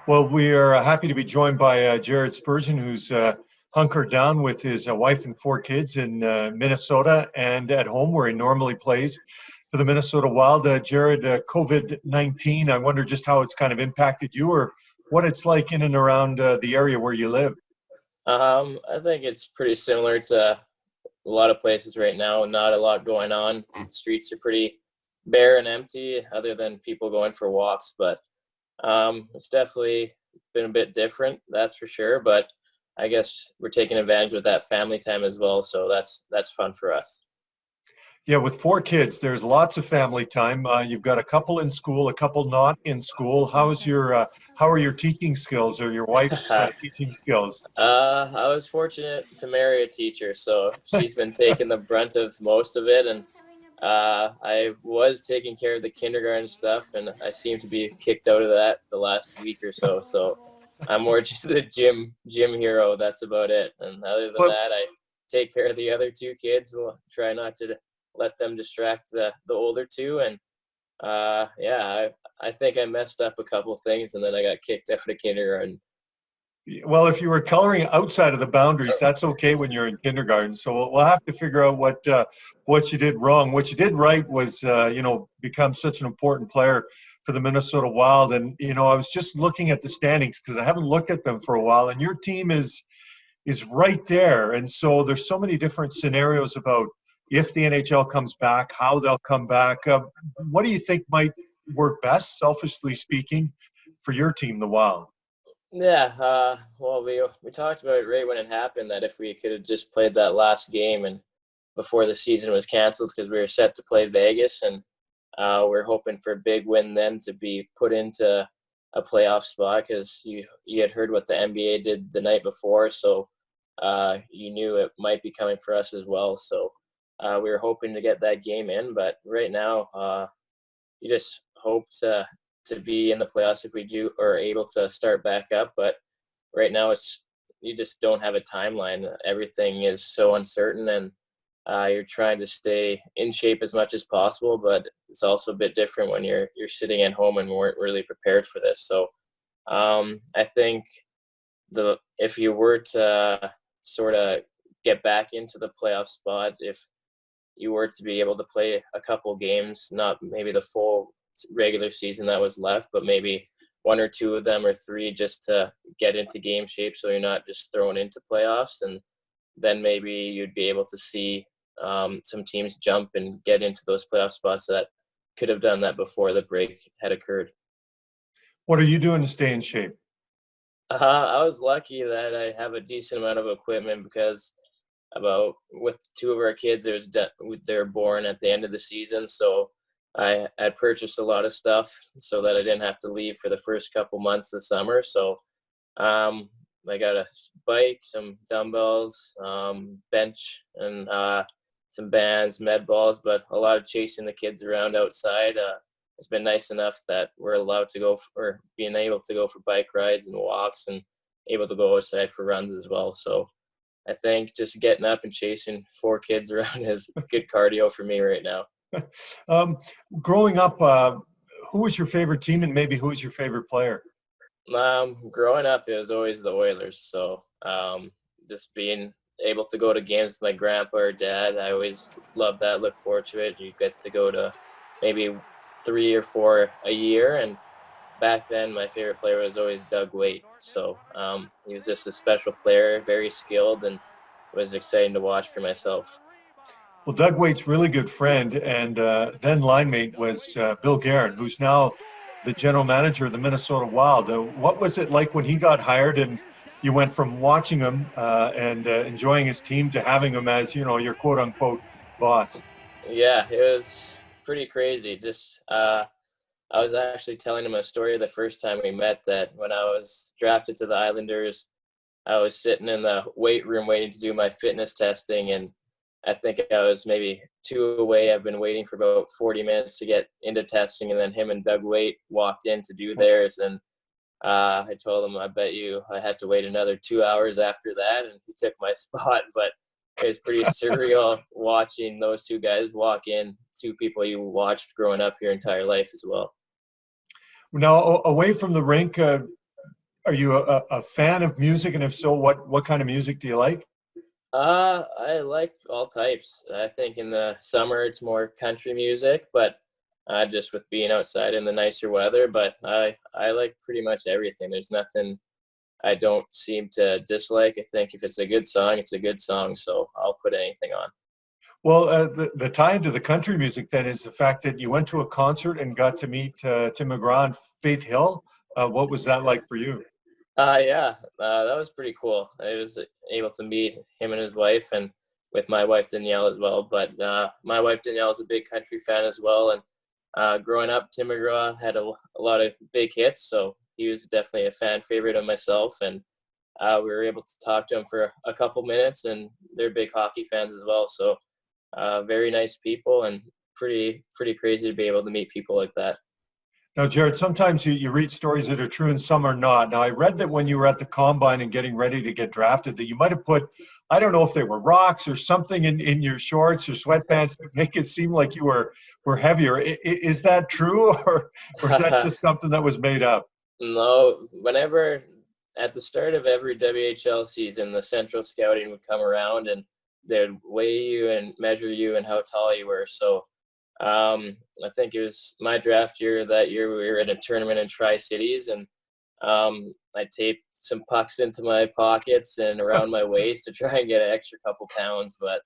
Well, we are happy to be joined by Jared Spurgeon, who's hunkered down with his wife and four kids in Minnesota and at home where he normally plays for the Minnesota Wild. Jared, COVID-19, I wonder just how it's kind of impacted you or what it's like in and around the area where you live. I think it's pretty similar to a lot of places right now. Not a lot going on. The streets are pretty bare and empty other than people going for walks, but it's definitely been a bit different, that's for sure. But I guess we're taking advantage of that family time as well, so that's fun for us. Yeah, with four kids, there's lots of family time. You've got a couple in school, a couple not in school. How are your teaching skills or your wife's teaching skills? I was fortunate to marry a teacher, so she's been taking the brunt of most of it, and I was taking care of the kindergarten stuff, and I seem to be kicked out of that the last week or so. So I'm more just a gym hero. That's about it. And other than But that, I take care of the other two kids. We'll try not to let them distract the older two. And yeah, I think I messed up a couple things, and then I got kicked out of kindergarten. Well, if you were coloring outside of the boundaries, that's okay when you're in kindergarten. So we'll have to figure out what you did wrong. What you did right was, become such an important player for the Minnesota Wild. And I was just looking at the standings because I haven't looked at them for a while. And your team is right there. And so there's so many different scenarios about if the NHL comes back, how they'll come back. What do you think might work best, selfishly speaking, for your team, the Wild? Yeah, well, we talked about it right when it happened that if we could have just played that last game and before the season was canceled because we were set to play Vegas, and we're hoping for a big win then to be put into a playoff spot because you had heard what the NBA did the night before, so you knew it might be coming for us as well. So we were hoping to get that game in, but right now you just hope to be in the playoffs if we do or are able to start back up. But right now you just don't have a timeline. Everything is so uncertain, and you're trying to stay in shape as much as possible, but it's also a bit different when you're sitting at home and weren't really prepared for this. So I think if you were to sort of get back into the playoff spot, if you were to be able to play a couple games, not maybe the full regular season that was left, but maybe one or two of them or three just to get into game shape so you're not just thrown into playoffs, and then maybe you'd be able to see some teams jump and get into those playoff spots that could have done that before the break had occurred. What are you doing to stay in shape? I was lucky that I have a decent amount of equipment because with two of our kids, they were born at the end of the season, so I had purchased a lot of stuff so that I didn't have to leave for the first couple months of the summer. So I got a bike, some dumbbells, bench, and some bands, med balls, but a lot of chasing the kids around outside. It's been nice enough that we're allowed to go or being able to go for bike rides and walks and able to go outside for runs as well. So I think just getting up and chasing four kids around is good cardio for me right now. Growing up, who was your favorite team and maybe who was your favorite player? Growing up, it was always the Oilers. So just being able to go to games with my grandpa or dad, I always loved that, look forward to it. You get to go to maybe 3 or 4 a year. And back then, my favorite player was always Doug Weight. So he was just a special player, very skilled, and it was exciting to watch for myself. Well, Doug Waite's really good friend and then line mate was Bill Guerin, who's now the general manager of the Minnesota Wild. What was it like when he got hired and you went from watching him and enjoying his team to having him as, your quote unquote boss? Yeah, it was pretty crazy. Just I was actually telling him a story the first time we met that when I was drafted to the Islanders, I was sitting in the weight room waiting to do my fitness testing, and I think I was maybe 2 away. I've been waiting for about 40 minutes to get into testing, and then him and Doug Weight walked in to do theirs, and I told him, I bet you I had to wait another 2 hours after that, and he took my spot. But it was pretty surreal watching those two guys walk in, two people you watched growing up your entire life as well. Now, away from the rink, Are you a fan of music? And if so, what kind of music do you like? I like all types. I think in the summer it's more country music, but just with being outside in the nicer weather. But I like pretty much everything. There's nothing I don't seem to dislike. I think if it's a good song, it's a good song. So I'll put anything on. Well, the tie into the country music then is the fact that you went to a concert and got to meet Tim McGraw and Faith Hill. What was that like for you? Yeah, that was pretty cool. I was able to meet him and his wife, and with my wife Danielle as well. But my wife Danielle is a big country fan as well, and growing up, Tim McGraw had a lot of big hits, so he was definitely a fan favorite of myself. And we were able to talk to him for a couple minutes, and they're big hockey fans as well. So very nice people, and pretty crazy to be able to meet people like that. Now, Jared, sometimes you read stories that are true and some are not. Now, I read that when you were at the combine and getting ready to get drafted, that you might have put, I don't know if they were rocks or something in your shorts or sweatpants to make it seem like you were heavier. Is that true, or is that just something that was made up? No, whenever at the start of every WHL season, the central scouting would come around and they'd weigh you and measure you and how tall you were. So I think it was my draft year that year. We were in a tournament in Tri-Cities, and I taped some pucks into my pockets and around my waist to try and get an extra couple pounds. But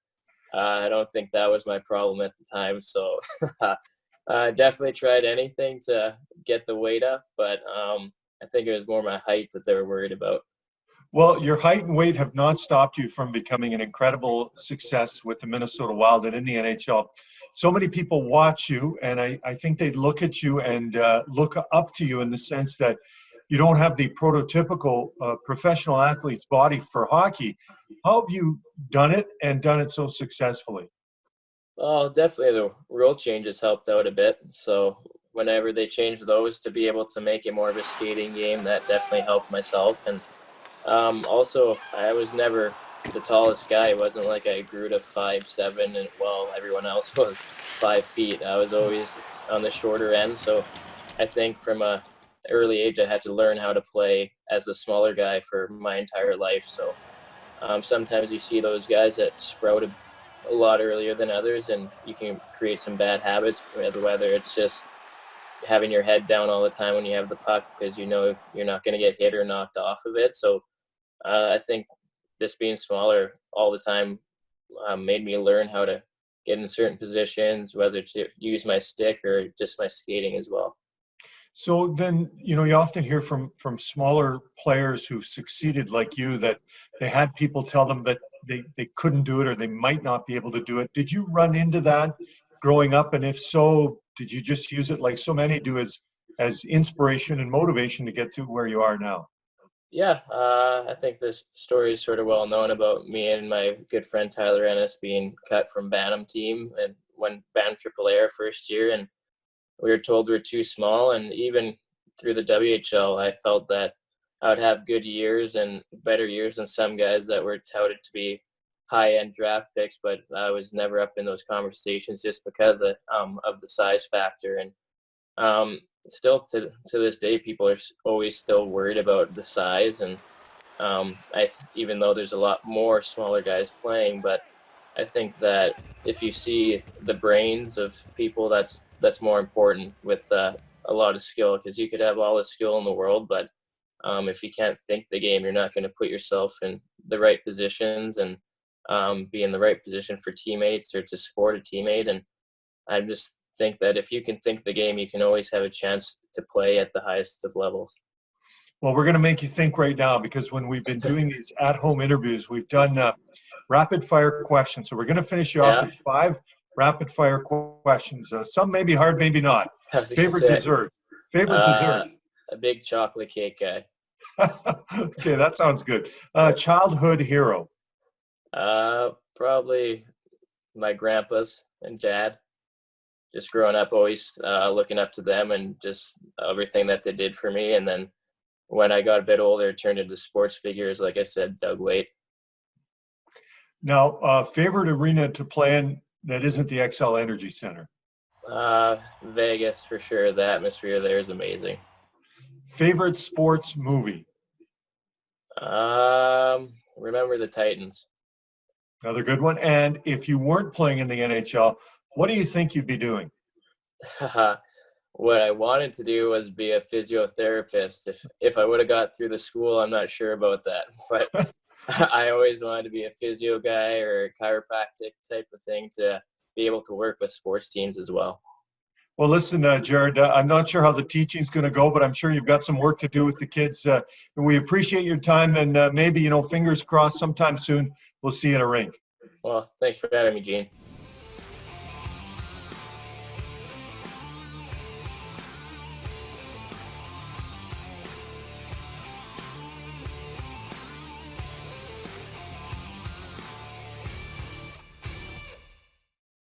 I don't think that was my problem at the time. So I definitely tried anything to get the weight up, but I think it was more my height that they were worried about. Well, your height and weight have not stopped you from becoming an incredible success with the Minnesota Wild and in the NHL. So many people watch you, and I think they look at you and look up to you in the sense that you don't have the prototypical professional athlete's body for hockey. How have you done it and done it so successfully? Well, definitely the rule changes helped out a bit. So whenever they changed those to be able to make it more of a skating game, that definitely helped myself. And also, I was never the tallest guy. It wasn't like I grew to 5'7", and well, everyone else was 5 feet. I was always on the shorter end. So I think from a early age, I had to learn how to play as the smaller guy for my entire life. So sometimes you see those guys that sprout a lot earlier than others, and you can create some bad habits, whether it's just having your head down all the time when you have the puck because you know you're not going to get hit or knocked off of it. So I think just being smaller all the time made me learn how to get in certain positions, whether to use my stick or just my skating as well. So then, you often hear from smaller players who've succeeded like you that they had people tell them that they couldn't do it or they might not be able to do it. Did you run into that growing up? And if so, did you just use it like so many do as inspiration and motivation to get to where you are now? Yeah, I think this story is sort of well known about me and my good friend Tyler Ennis being cut from Bantam team and when Bantam AAA our first year, and we were told we were too small. And even through the WHL, I felt that I would have good years and better years than some guys that were touted to be high-end draft picks, but I was never up in those conversations just because of the size factor. And still to this day, people are always still worried about the size. And even though there's a lot more smaller guys playing, but I think that if you see the brains of people, that's more important with a lot of skill, because you could have all the skill in the world, but if you can't think the game, you're not going to put yourself in the right positions and be in the right position for teammates or to support a teammate. And I just think that if you can think the game, you can always have a chance to play at the highest of levels. Well, we're going to make you think right now because when we've been doing these at-home interviews, we've done rapid-fire questions. So we're going to finish you off Yeah, with 5 rapid-fire questions. Some may be hard, maybe not. I was gonna Favorite say, dessert? Favorite dessert? a big chocolate cake guy. Okay, that sounds good. Childhood hero? Probably my grandpas and dad. Just growing up, always looking up to them and just everything that they did for me. And then when I got a bit older, it turned into sports figures. Like I said, Doug Waite. Now, favorite arena to play in that isn't the XL Energy Center? Vegas for sure. The atmosphere there is amazing. Favorite sports movie? Remember the Titans. Another good one. And if you weren't playing in the NHL, what do you think you'd be doing? What I wanted to do was be a physiotherapist. If I would have got through the school, I'm not sure about that. But I always wanted to be a physio guy or a chiropractic type of thing to be able to work with sports teams as well. Well, listen, Jared, I'm not sure how the teaching's going to go, but I'm sure you've got some work to do with the kids. And we appreciate your time, and maybe, fingers crossed, sometime soon we'll see you in a rink. Well, thanks for having me, Gene.